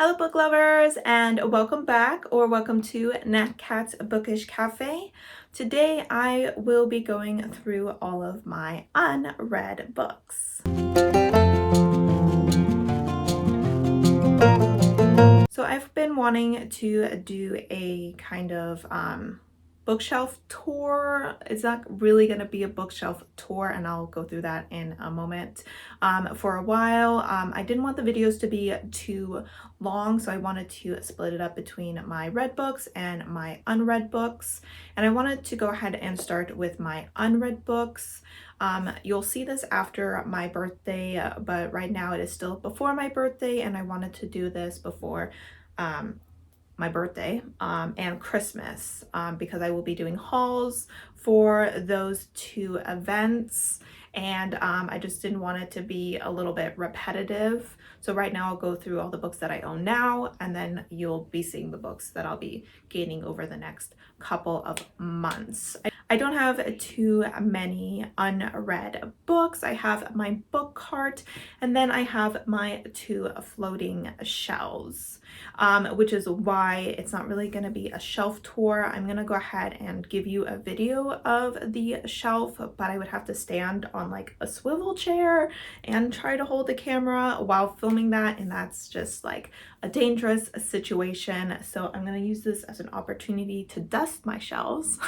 Hello book lovers, and welcome back or welcome to Nat Cat's Bookish Cafe. Today I will be going through all of my unread books. So I've been wanting to do a kind of bookshelf tour. It's not really going to be a bookshelf tour, and I'll go through that in a moment. For a while, I didn't want the videos to be too long, so I wanted to split it up between my read books and my unread books. And I wanted to go ahead and start with my unread books. You'll see this after my birthday, but right now it is still before my birthday, and I wanted to do this before my birthday and Christmas because I will be doing hauls for those two events, and I just didn't want it to be a little bit repetitive. So right now I'll go through all the books that I own now, and then you'll be seeing the books that I'll be gaining over the next couple of months. I don't have too many unread books. I have my book cart, and then I have my two floating shelves, which is why it's not really going to be a shelf tour. I'm going to go ahead and give you a video of the shelf, but I would have to stand on like a swivel chair and try to hold the camera while filming that, and that's just like a dangerous situation. So I'm going to use this as an opportunity to dust my shelves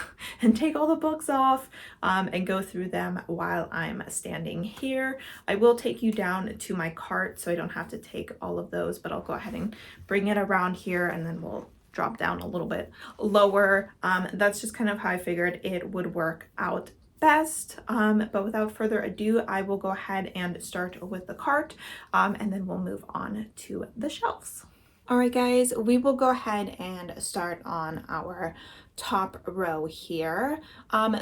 and take all the books off and go through them while I'm standing here. I will take you down to my cart so I don't have to take all of those, but I'll go ahead and bring it around here, and then we'll drop down a little bit lower. That's just kind of how I figured it would work out best. But without further ado, I will go ahead and start with the cart, and then we'll move on to the shelves. All right, guys, we will go ahead and start on our top row here.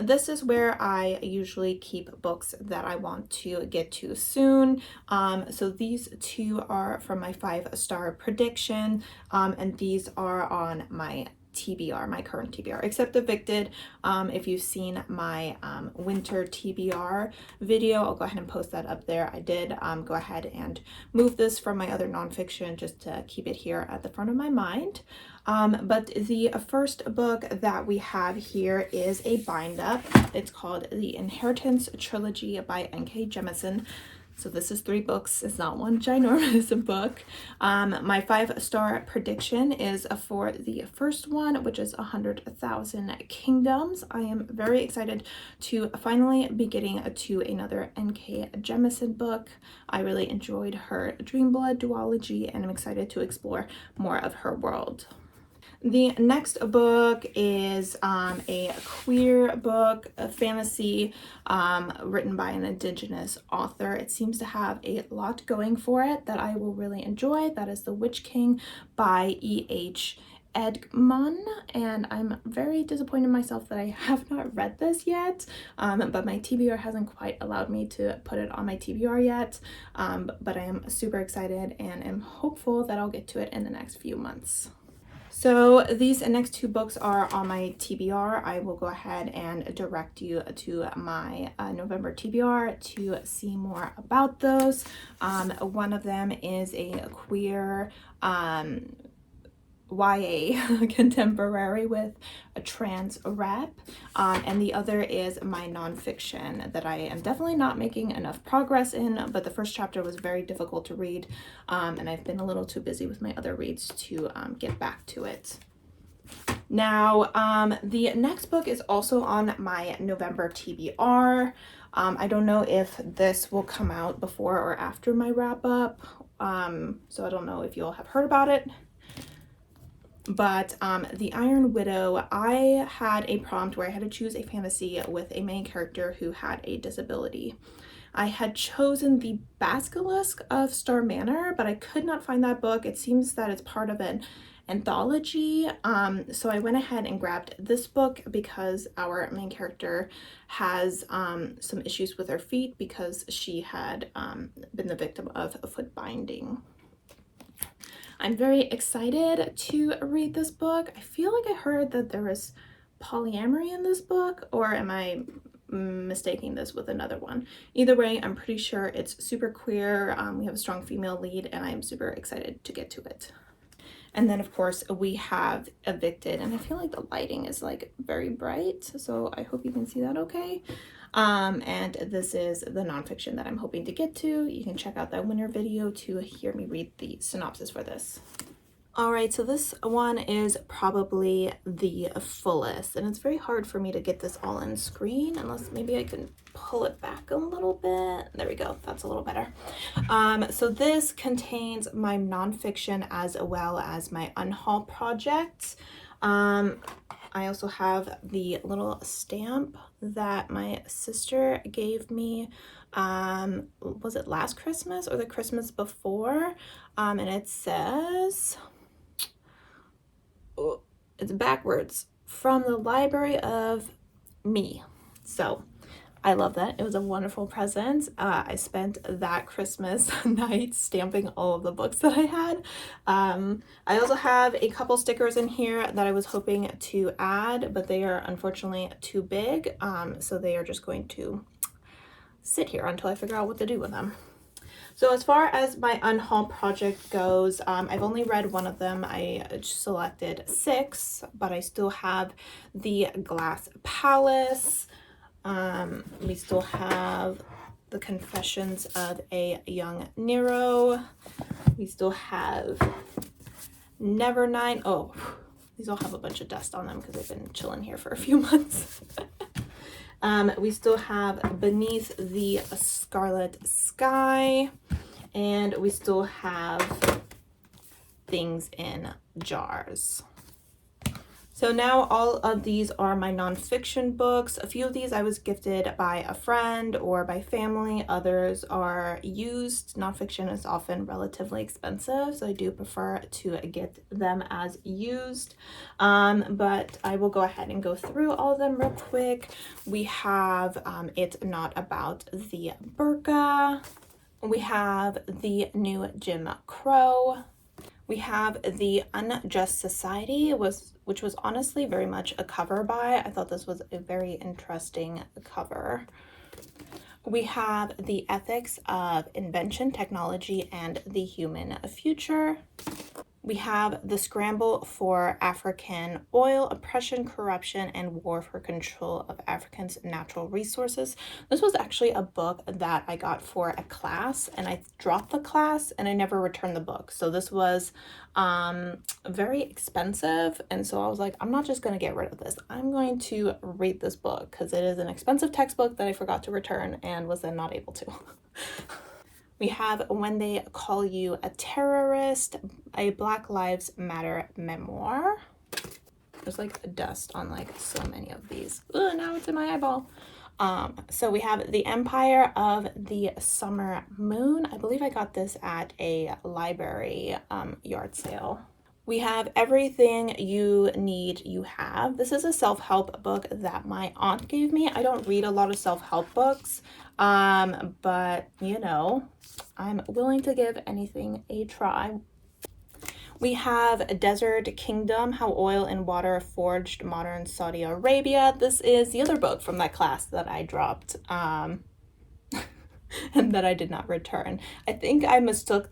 This is where I usually keep books that I want to get to soon. So these two are from my 5-star prediction, and these are on my TBR, my current TBR, except Evicted. If you've seen my winter TBR video, I'll go ahead and post that up there. I did go ahead and move this from my other nonfiction just to keep it here at the front of my mind. But the first book that we have here is a bind up. It's called The Inheritance Trilogy by N.K. Jemisin. So this is 3 books. It's not one ginormous book. My 5-star prediction is for the first one, which is 100,000 Kingdoms. I am very excited to finally be getting to another N.K. Jemisin book. I really enjoyed her Dreamblood duology, and I'm excited to explore more of her world. The next book is a queer book, a fantasy written by an Indigenous author. It seems to have a lot going for it that I will really enjoy. That is The Witch King by E.H. Edgman, and I'm very disappointed in myself that I have not read this yet, but my TBR hasn't quite allowed me to put it on my TBR yet, but I am super excited and am hopeful that I'll get to it in the next few months. So these next 2 books are on my TBR. I will go ahead and direct you to my November TBR to see more about those. One of them is a queer YA contemporary with a trans rep, and the other is my nonfiction that I am definitely not making enough progress in, but the first chapter was very difficult to read, and I've been a little too busy with my other reads to get back to it. Now, the next book is also on my November TBR. I don't know if this will come out before or after my wrap up, so I don't know if you all have heard about it. But The Iron Widow, I had a prompt where I had to choose a fantasy with a main character who had a disability. I had chosen The Basilisk of Star Manor, but I could not find that book. It seems that it's part of an anthology, so I went ahead and grabbed this book because our main character has some issues with her feet because she had been the victim of foot binding. I'm very excited to read this book. I feel like I heard that there was polyamory in this book, or am I mistaking this with another one? Either way, I'm pretty sure it's super queer. We have a strong female lead, and I'm super excited to get to it. And then of course we have Evicted, and I feel like the lighting is like very bright, so I hope you can see that okay. And this is the nonfiction that I'm hoping to get to. You can check out that winner video to hear me read the synopsis for this. All right, so this one is probably the fullest, and it's very hard for me to get this all in screen unless maybe I can pull it back a little bit. There we go, that's a little better. So this contains my nonfiction as well as my unhaul project. I also have the little stamp that my sister gave me, was it last Christmas or the Christmas before? And it says, it's backwards, from the library of me. So I love that. It was a wonderful present. I spent that Christmas night stamping all of the books that I had. I also have a couple stickers in here that I was hoping to add, but they are unfortunately too big. So they are just going to sit here until I figure out what to do with them. So as far as my unhaul project goes, I've only read one of them. I selected 6, but I still have the Glass Palace. We still have the Confessions of a Young Nero. We still have Nevernight. Oh, these all have a bunch of dust on them because they've been chilling here for a few months. We still have Beneath the Scarlet Sky, and we still have Things in Jars. So now all of these are my nonfiction books. A few of these I was gifted by a friend or by family. Others are used. Nonfiction is often relatively expensive, so I do prefer to get them as used. But I will go ahead and go through all of them real quick. We have It's Not About the Burqa. We have The New Jim Crow. We have The Unjust Society, which was honestly very much a cover buy. I thought this was a very interesting cover. We have The Ethics of Invention, Technology, and the Human Future. We have The Scramble for African Oil, Oppression, Corruption, and War for Control of Africans' Natural Resources. This was actually a book that I got for a class, and I dropped the class and I never returned the book. So this was very expensive, and so I was like, I'm not just going to get rid of this. I'm going to read this book because it is an expensive textbook that I forgot to return and was then not able to. We have When They Call You a Terrorist, a Black Lives Matter memoir. There's like dust on like so many of these. Ugh, now it's in my eyeball. So we have The Empire of the Summer Moon. I believe I got this at a library yard sale. We have Everything You Need, You Have. This is a self-help book that my aunt gave me. I don't read a lot of self-help books, but you know, I'm willing to give anything a try. We have Desert Kingdom, How Oil and Water Forged Modern Saudi Arabia. This is the other book from that class that I dropped and that I did not return. I think I mistook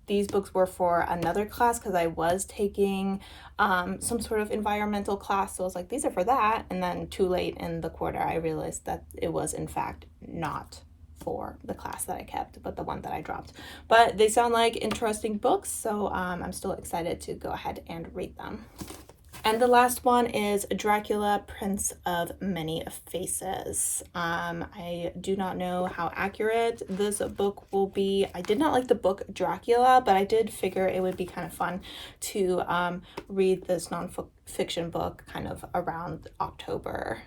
these books were for another class because I was taking some sort of environmental class. So I was like, these are for that. And then too late in the quarter, I realized that it was in fact not for the class that I kept, but the one that I dropped. But they sound like interesting books, so I'm still excited to go ahead and read them. And the last one is Dracula, Prince of Many Faces. I do not know how accurate this book will be. I did not like the book Dracula, but I did figure it would be kind of fun to read this nonfiction book kind of around October.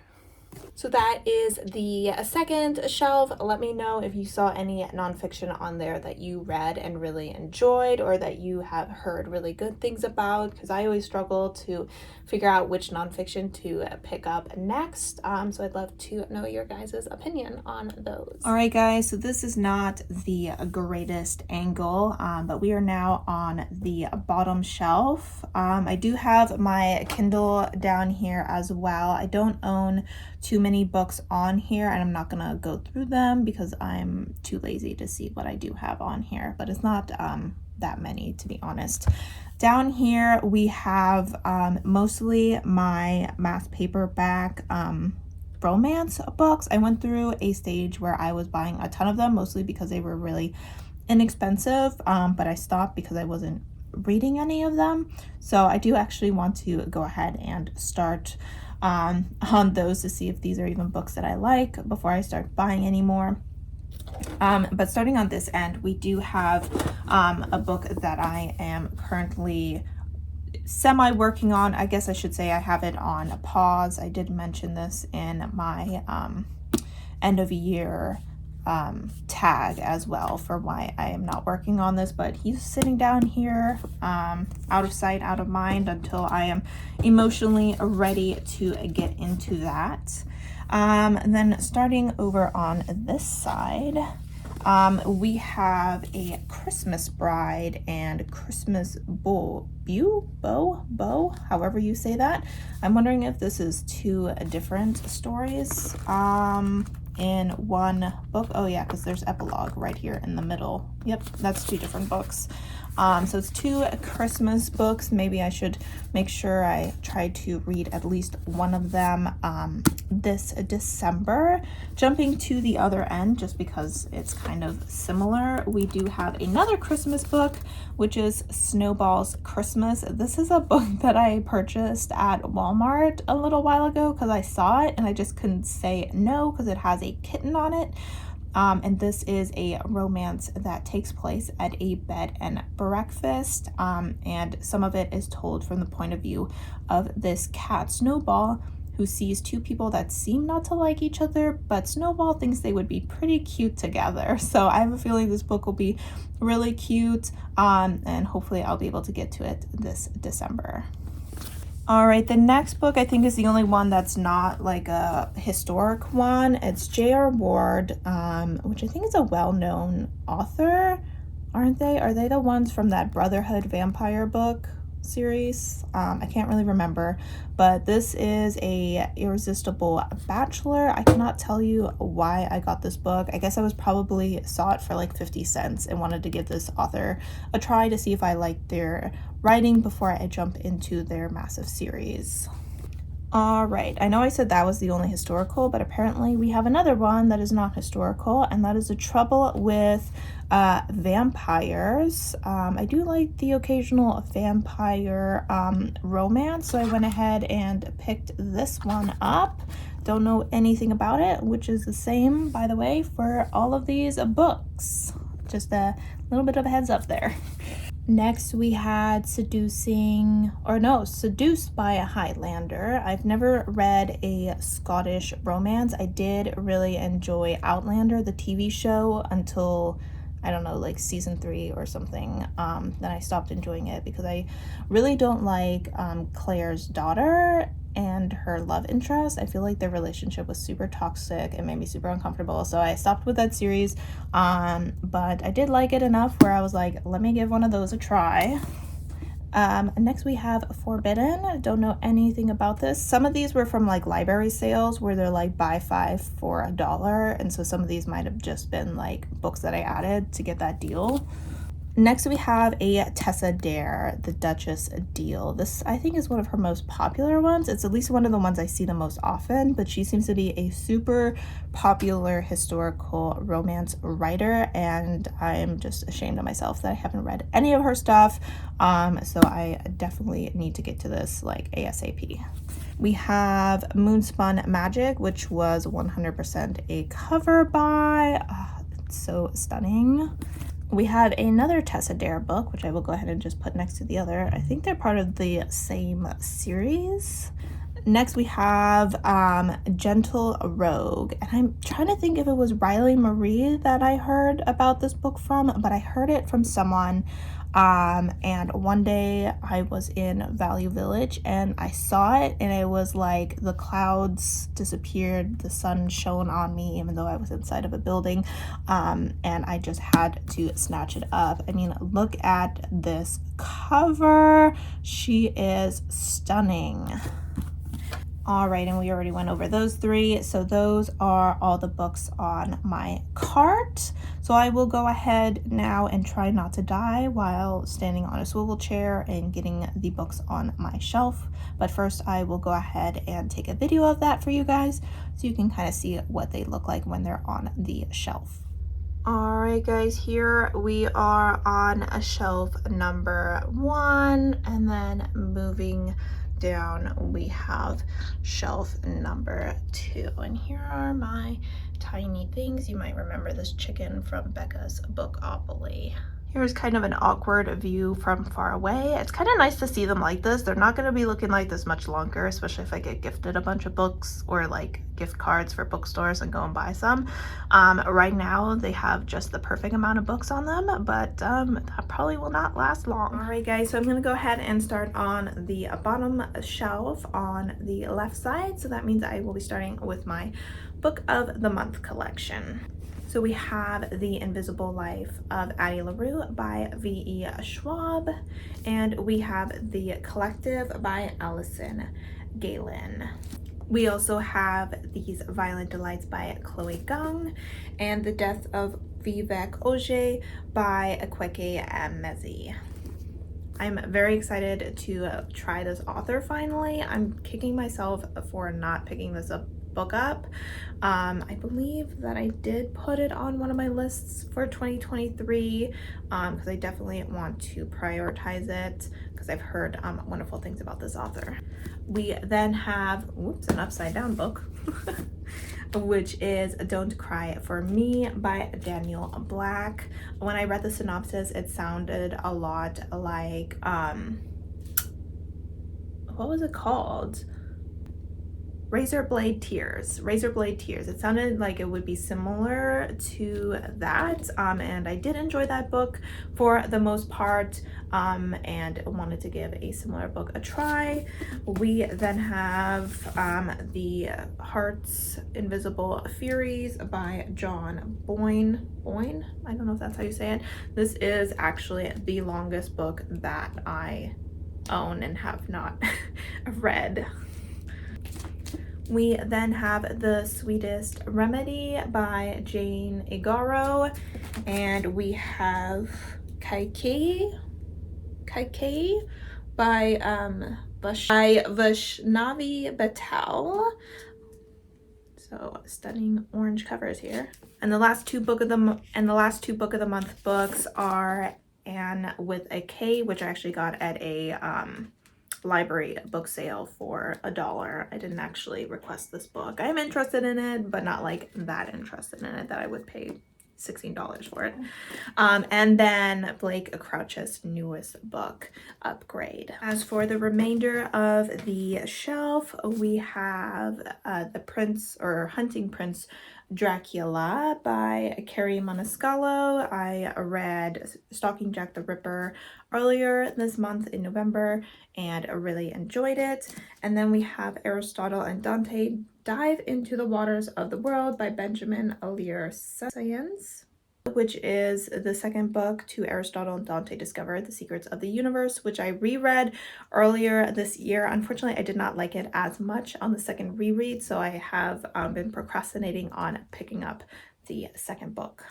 So that is the second shelf. Let me know if you saw any nonfiction on there that you read and really enjoyed, or that you have heard really good things about, because I always struggle to figure out which nonfiction to pick up next. So I'd love to know your guys' opinion on those. All right, guys, so this is not the greatest angle, but we are now on the bottom shelf. I do have my Kindle down here as well. I don't own too many books on here, and I'm not gonna go through them because I'm too lazy to see what I do have on here, but it's not that many, to be honest. Down here we have mostly my math paperback romance books. I went through a stage where I was buying a ton of them, mostly because they were really inexpensive, but I stopped because I wasn't reading any of them. So I do actually want to go ahead and start on those to see if these are even books that I like before I start buying any more. But starting on this end, we do have a book that I am currently semi working on. I guess I should say I have it on pause. I did mention this in my end of year tag as well for why I am not working on this, but he's sitting down here out of sight, out of mind, until I am emotionally ready to get into that. And then starting over on this side, we have a Christmas Bride and Christmas Bow, however you say that. I'm wondering if this is two different stories in one book. Oh yeah, because there's epilogue right here in the middle. Yep, that's two different books. So it's two Christmas books. Maybe I should make sure I try to read at least one of them this December. Jumping to the other end, just because it's kind of similar, we do have another Christmas book, which is Snowball's Christmas. This is a book that I purchased at Walmart a little while ago because I saw it and I just couldn't say no because it has a kitten on it. And this is a romance that takes place at a bed and breakfast, and some of it is told from the point of view of this cat, Snowball, who sees two people that seem not to like each other, but Snowball thinks they would be pretty cute together. So I have a feeling this book will be really cute, and hopefully I'll be able to get to it this December. All right, the next book I think is the only one that's not like a historic one. It's J.R. Ward, which I think is a well-known author, aren't they? Are they the ones from that Brotherhood vampire book series? I can't really remember, but this is a Irresistible Bachelor. I cannot tell you why I got this book. I guess I was probably saw it for like 50 cents and wanted to give this author a try to see if I liked their writing before I jump into their massive series. All right, I know I said that was the only historical, but apparently we have another one that is not historical, and that is The Trouble with Vampires. I do like the occasional vampire romance, so I went ahead and picked this one up. Don't know anything about it, which is the same, by the way, for all of these books. Just a little bit of a heads up there. Next, we had Seduced by a Highlander. I've never read a Scottish romance. I did really enjoy Outlander, the TV show, until, I don't know, like season 3 or something. Then I stopped enjoying it because I really don't like Claire's daughter and her love interest. I feel like their relationship was super toxic and made me super uncomfortable, so I stopped with that series, but I did like it enough where I was like, let me give one of those a try. Next we have Forbidden. I don't know anything about this. Some of these were from like library sales where they're like buy 5 for $1, and so some of these might have just been like books that I added to get that deal. Next we have a Tessa Dare, The Duchess Deal. This I think is one of her most popular ones. It's at least one of the ones I see the most often, but she seems to be a super popular historical romance writer, and I'm just ashamed of myself that I haven't read any of her stuff, so I definitely need to get to this like ASAP. We have Moonspun Magic, which was 100% a cover buy. It's so stunning. We have another Tessa Dare book, which I will go ahead and just put next to the other. I think they're part of the same series. Next we have Gentle Rogue, and I'm trying to think if it was Riley Marie that I heard about this book from, but I heard it from someone, and one day I was in Value Village and I saw it, and it was like the clouds disappeared, the sun shone on me even though I was inside of a building, and I just had to snatch it up. I mean, look at this cover. She is stunning. All right, and we already went over those 3, so those are all the books on my cart. So I will go ahead now and try not to die while standing on a swivel chair and getting the books on my shelf. But first I will go ahead and take a video of that for you guys so you can kind of see what they look like when they're on the shelf. Alright guys, here we are on a shelf number 1, and then moving down we have shelf number 2, and here are my tiny things. You might remember this chicken from Becca's Bookopoly. Here's kind of an awkward view from far away. It's kind of nice to see them like this. They're not going to be looking like this much longer, especially if I get gifted a bunch of books or like gift cards for bookstores and go and buy some. Right now they have just the perfect amount of books on them, but that probably will not last long. Alright guys, so I'm going to go ahead and start on the bottom shelf on the left side. So that means I will be starting with my Book of the Month collection. So we have The Invisible Life of Addie LaRue by V.E. Schwab, and we have The Collective by Allison Galen. We also have These Violent Delights by Chloe Gong, and The Death of Vivek Oje by Akweke Emezi. I'm very excited to try this author finally. I'm kicking myself for not picking this book up. I believe that I did put it on one of my lists for 2023 because I definitely want to prioritize it because I've heard wonderful things about this author. We then have, whoops, an upside down book, which is Don't Cry for Me by Daniel Black. When I read the synopsis, it sounded a lot like, what was it called? Razor Blade Tears. It sounded like it would be similar to that, and I did enjoy that book for the most part, and wanted to give a similar book a try. We then have The Heart's Invisible Furies by John Boyne. I don't know if that's how you say it. This is actually the longest book that I own and have not read. We then have The Sweetest Remedy by Jane Igaro, and we have Kaikei by Vaishnavi Patel. So stunning orange covers here. And the last two Book of the Month books are Anne with a K, which I actually got at a library book sale for $1. I didn't actually request this book. I am interested in it, but not like that interested in it that I would pay $16 for it. And then Blake Crouch's newest book, Upgrade. As for the remainder of the shelf, we have The Prince or Hunting Prince Dracula by Carrie Maniscalco. I read Stalking Jack the Ripper earlier this month in November and really enjoyed it. And then we have Aristotle and Dante Dive into the Waters of the World by Benjamin Alir Science, which is the second book to Aristotle and Dante Discover the Secrets of the Universe, which I reread earlier this year. Unfortunately, I did not like it as much on the second reread, so I have been procrastinating on picking up the second book.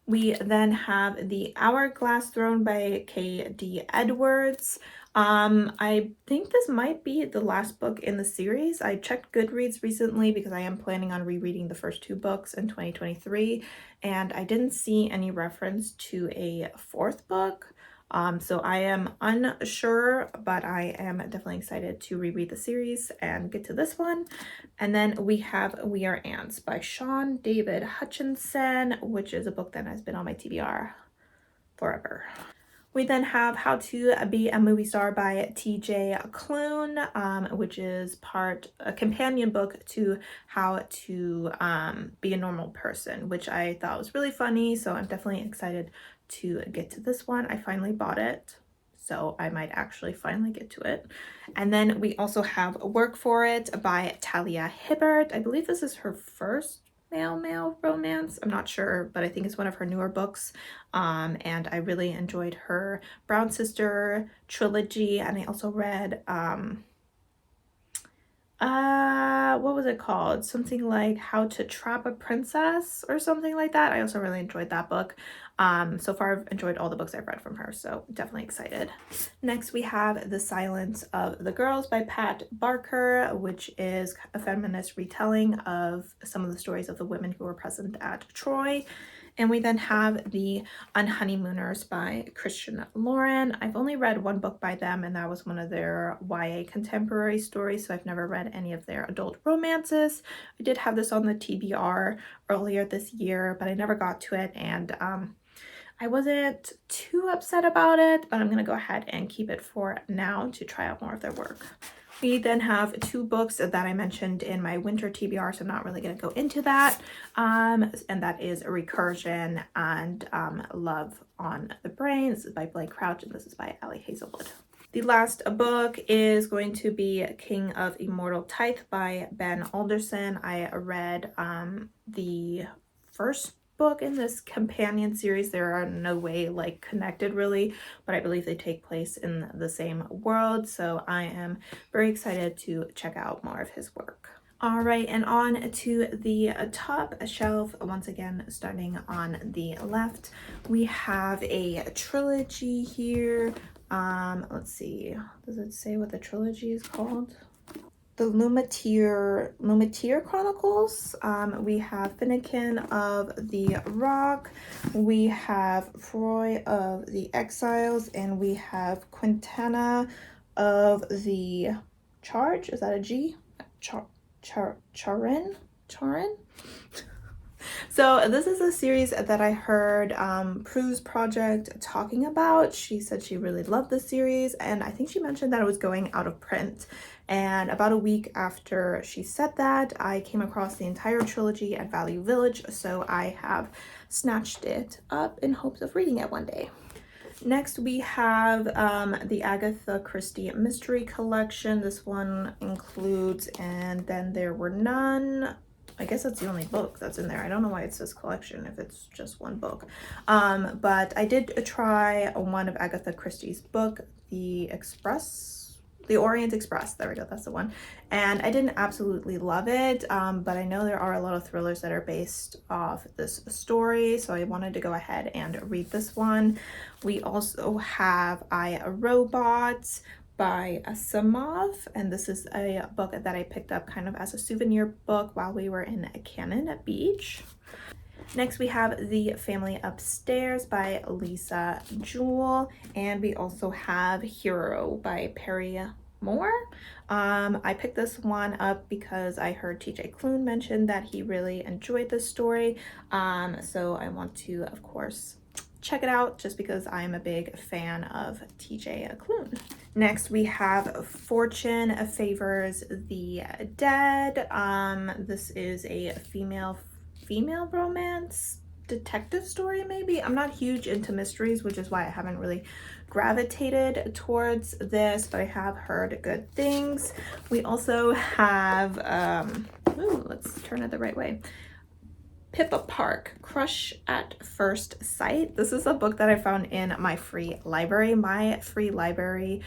We then have The Hourglass Throne by K.D. Edwards. I think this might be the last book in the series. I checked Goodreads recently because I am planning on rereading the first two books in 2023, and I didn't see any reference to a fourth book. So I am unsure, but I am definitely excited to reread the series and get to this one. And then we have We Are Ants by Sean David Hutchinson, which is a book that has been on my TBR forever. We then have How to Be a Movie Star by T.J. Klune, which is a companion book to How to Be a Normal Person, which I thought was really funny, so I'm definitely excited to get to this one. I finally bought it, so I might actually finally get to it. And then we also have Work for It by Talia Hibbert. I believe this is her first male romance. I'm not sure, but I think it's one of her newer books. And I really enjoyed her Brown Sister trilogy, and I also read what was it called? Something like How to Trap a Princess or something like that. I also really enjoyed that book. So far I've enjoyed all the books I've read from her, so definitely excited. Next we have The Silence of the Girls by Pat Barker, which is a feminist retelling of some of the stories of the women who were present at Troy. And we then have The Unhoneymooners by Christian Lauren. I've only read one book by them, and that was one of their YA contemporary stories, so I've never read any of their adult romances. I did have this on the TBR earlier this year, but I never got to it, and I wasn't too upset about it, but I'm going to go ahead and keep it for now to try out more of their work. We then have two books that I mentioned in my winter TBR, so I'm not really going to go into that. And that is Recursion and Love on the Brain. This is by Blake Crouch, and this is by Allie Hazelwood. The last book is going to be King of Immortal Tithe by Ben Alderson. I read the first book in this companion series. They are no way like connected really, but I believe they take place in the same world, so I am very excited to check out more of his work. All right, and on to the top shelf, once again starting on the left, we have a trilogy here. Let's see, does it say what the trilogy is called? The Lumatier Chronicles. We have Finnegan of the Rock, we have Froy of the Exiles, and we have Quintana of the Charge. Is that a G? Charin? So this is a series that I heard Prue's Project talking about. She said she really loved the series, and I think she mentioned that it was going out of print. And about a week after she said that, I came across the entire trilogy at Value Village, so I have snatched it up in hopes of reading it one day. Next, we have the Agatha Christie Mystery Collection. This one includes And Then There Were None. I guess that's the only book that's in there. I don't know why it says collection if it's just one book. But I did try one of Agatha Christie's book, The Orient Express. There we go, that's the one. And I didn't absolutely love it, but I know there are a lot of thrillers that are based off this story, so I wanted to go ahead and read this one. We also have I, Robot by Asimov, and this is a book that I picked up kind of as a souvenir book while we were in Cannon Beach. Next, we have The Family Upstairs by Lisa Jewell, and we also have Hero by Perry Moore. I picked this one up because I heard TJ Klune mention that he really enjoyed this story, so I want to, of course, check it out just because I'm a big fan of TJ Klune. Next, we have Fortune Favors the Dead. This is a female romance detective story, maybe. I'm not huge into mysteries, which is why I haven't really gravitated towards this, but I have heard good things. We also have let's turn it the right way. Pippa Park, Crush at First Sight. This is a book that I found in my free library. My free library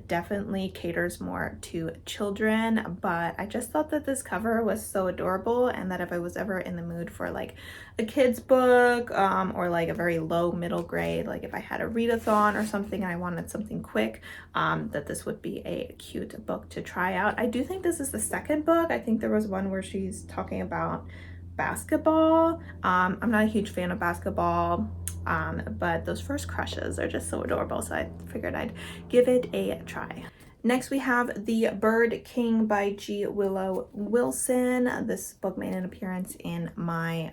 definitely caters more to children, but I just thought that this cover was so adorable, and that if I was ever in the mood for like a kid's book or like a very low middle grade, like if I had a readathon or something and I wanted something quick, that this would be a cute book to try out. I do think this is the second book. I think there was one where she's talking about basketball. I'm not a huge fan of basketball, but those first crushes are just so adorable, so I figured I'd give it a try. Next, we have The Bird King by G. Willow Wilson. This book made an appearance in my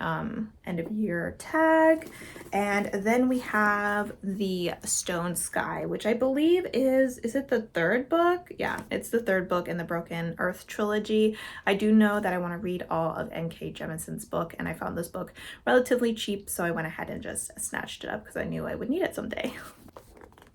end of year tag. And then we have The Stone Sky, which I believe is it the third book? Yeah, it's the third book in the Broken Earth trilogy. I do know that I want to read all of N.K. Jemisin's book, and I found this book relatively cheap, so I went ahead and just snatched it up because I knew I would need it someday.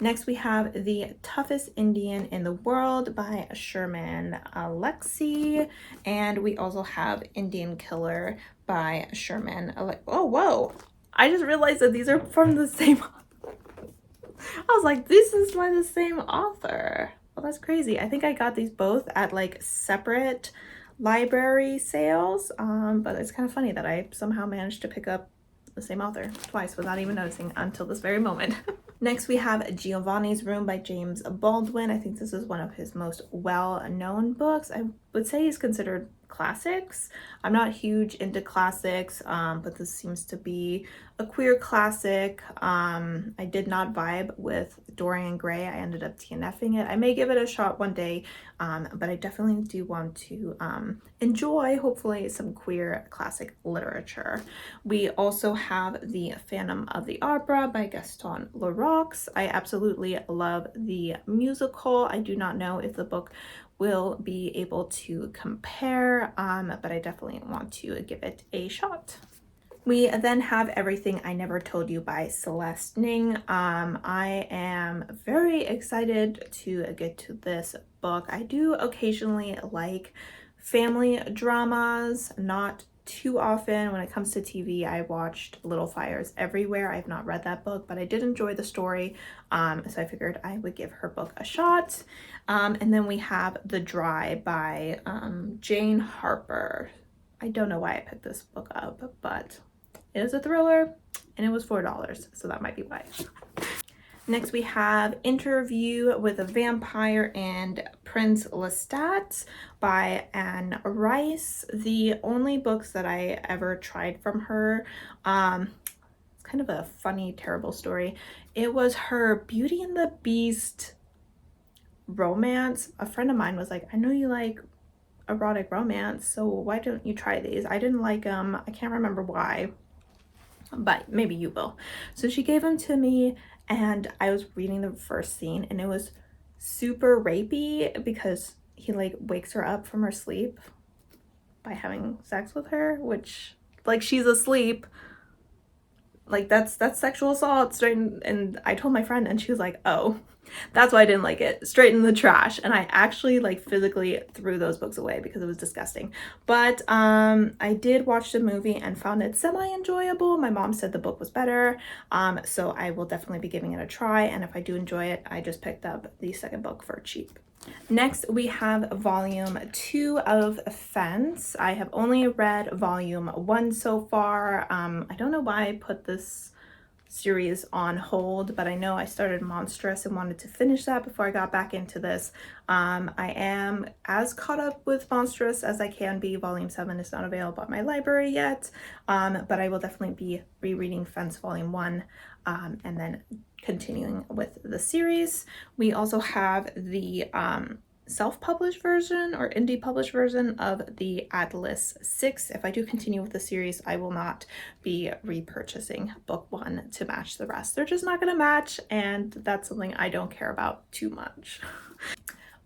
Next, we have The Toughest Indian in the World by Sherman Alexie. And we also have Indian Killer by Sherman Oh, whoa. I just realized that these are from the same I was like, this is by the same author. Well, that's crazy. I think I got these both at like separate library sales, but it's kind of funny that I somehow managed to pick up the same author twice without even noticing until this very moment. Next, we have Giovanni's Room by James Baldwin. I think this is one of his most well-known books. I would say he's considered classics. I'm not huge into classics, but this seems to be a queer classic. I did not vibe with Dorian Gray. I ended up TNFing it. I may give it a shot one day, but I definitely do want to enjoy, hopefully, some queer classic literature. We also have The Phantom of the Opera by Gaston Leroux. I absolutely love the musical. I do not know if the book will be able to compare, but I definitely want to give it a shot. We then have Everything I Never Told You by Celeste Ning. I am very excited to get to this book. I do occasionally like family dramas, not too often. When it comes to TV, I watched Little Fires Everywhere. I have not read that book, but I did enjoy the story, so I figured I would give her book a shot. And then we have The Dry by Jane Harper. I don't know why I picked this book up, but it is a thriller and it was $4, so that might be why. Next, we have Interview with a Vampire and Prince Lestat by Anne Rice. The only books that I ever tried from her, it's kind of a funny, terrible story. It was her Beauty and the Beast romance. A friend of mine was like, I know you like erotic romance, so why don't you try these? I didn't like them. I can't remember why, but maybe you will. So she gave them to me, and I was reading the first scene, and it was super rapey because he like wakes her up from her sleep by having sex with her, which, like, she's asleep. Like, that's sexual assault straight in, and I told my friend, and she was like, oh, that's why I didn't like it, straight in the trash. And I actually like physically threw those books away because it was disgusting. But I did watch the movie and found it semi-enjoyable. My mom said the book was better, so I will definitely be giving it a try, and if I do enjoy it, I just picked up the second book for cheap. Next, we have volume 2 of Fence. I have only read volume 1 so far. I don't know why I put this series on hold, but I know I started Monstrous and wanted to finish that before I got back into this. I am as caught up with Monstrous as I can be. Volume 7 is not available at my library yet, but I will definitely be rereading Fence Volume 1 and then continuing with the series. We also have the self-published version or indie published version of the Atlas 6. If I do continue with the series, I will not be repurchasing book 1 to match the rest. They're just not going to match, and that's something I don't care about too much.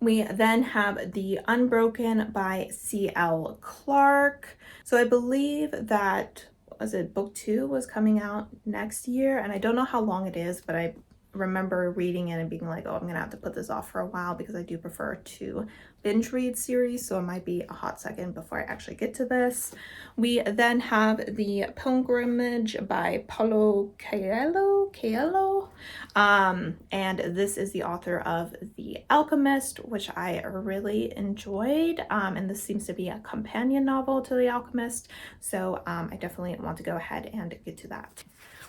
We then have The Unbroken by C.L. Clarke. So I believe that, was it book 2 was coming out next year, and I don't know how long it is, but I remember reading it and being like, oh, I'm gonna have to put this off for a while because I do prefer to binge read series, so it might be a hot second before I actually get to this. We then have The Pilgrimage by Paulo Coelho, and this is the author of The Alchemist, which I really enjoyed, and this seems to be a companion novel to The Alchemist, so I definitely want to go ahead and get to that.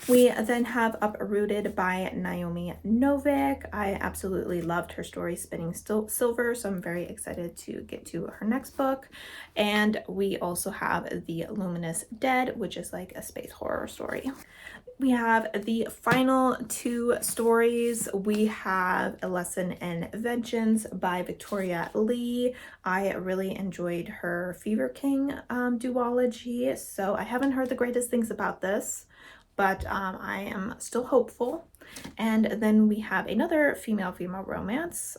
We then have Uprooted by Naomi Novik. I absolutely loved her story Spinning Silver, so I'm very excited to get to her next book. And we also have The Luminous Dead, which is like a space horror story. We have the final 2 stories. We have A Lesson in Vengeance by Victoria Lee. I really enjoyed her Fever King duology, so I haven't heard the greatest things about this, but I am still hopeful. And then we have another female-female romance.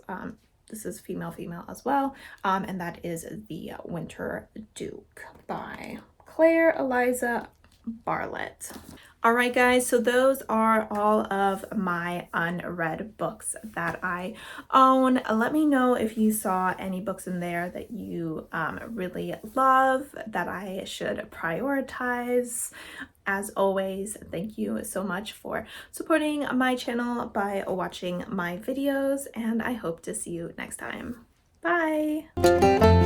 This is female-female as well, and that is The Winter Duke by Claire Eliza Bartlett. All right, guys, so those are all of my unread books that I own. Let me know if you saw any books in there that you really love that I should prioritize. As always, thank you so much for supporting my channel by watching my videos, and I hope to see you next time. Bye!